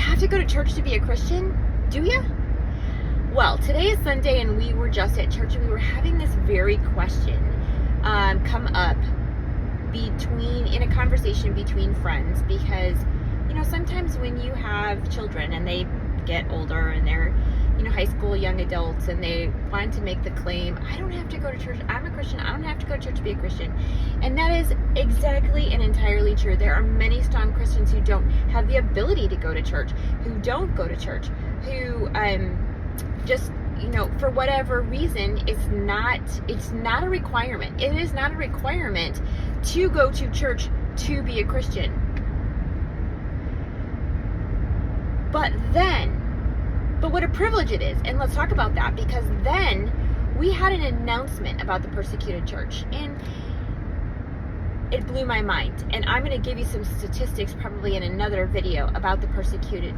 have to go to church to be a Christian? Do you? Well, today is Sunday and we were just at church and we were having this very question come up in a conversation between friends, because sometimes when you have children and they get older and they're high school young adults and they want to make the claim, I don't have to go to church, I'm a Christian, I don't have to go to church to be a Christian. And that is exactly and entirely true. There are many strong Christians who don't have the ability to go to church, who don't go to church, who just for whatever reason, it's not a requirement. It is not a requirement to go to church to be a Christian. But what a privilege it is. And let's talk about that, because then we had an announcement about the persecuted church and it blew my mind. And I'm going to give you some statistics probably in another video about the persecuted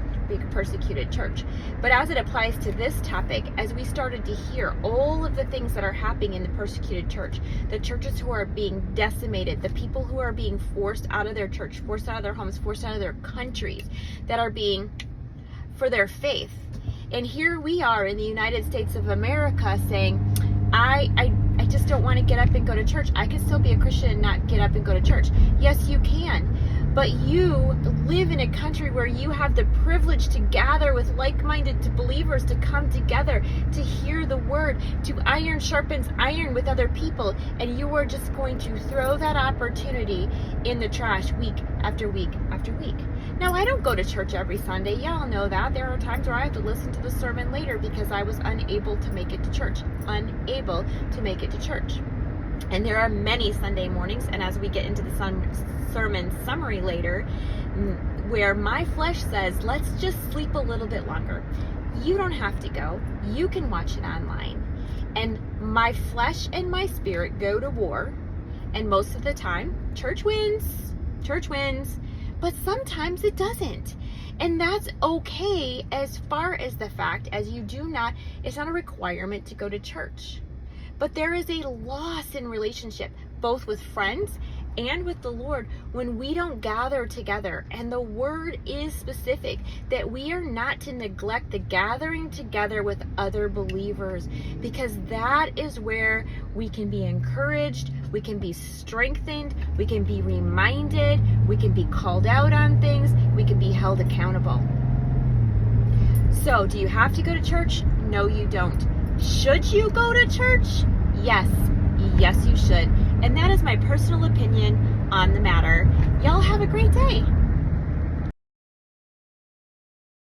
church. But as it applies to this topic, as we started to hear all of the things that are happening in the persecuted church, the churches who are being decimated, the people who are being forced out of their church, forced out of their homes, forced out of their countries, that are being for their faith. And here we are in the United States of America saying, I just don't want to get up and go to church. I can still be a Christian and not get up and go to church. Yes, you can. But you live in a country where you have the privilege to gather with like-minded believers, to come together, to hear the word, to iron sharpens iron with other people. And you are just going to throw that opportunity in the trash week after week after week. Now, I don't go to church every Sunday. Y'all know that. There are times where I have to listen to the sermon later because I was unable to make it to church. And there are many Sunday mornings, and as we get into the sermon summary later, where my flesh says, let's just sleep a little bit longer. You don't have to go. You can watch it online. And my flesh and my spirit go to war, and most of the time, church wins. But sometimes it doesn't. And that's okay, as far as the fact as it's not a requirement to go to church. But there is a loss in relationship, both with friends and with the Lord, when we don't gather together. And the word is specific that we are not to neglect the gathering together with other believers, because that is where we can be encouraged, we can be strengthened, we can be reminded, we can be called out on things, we can be held accountable. So, do you have to go to church? No, you don't. Should you go to church? Yes, you should. And that is my personal opinion on the matter. Y'all have a great day.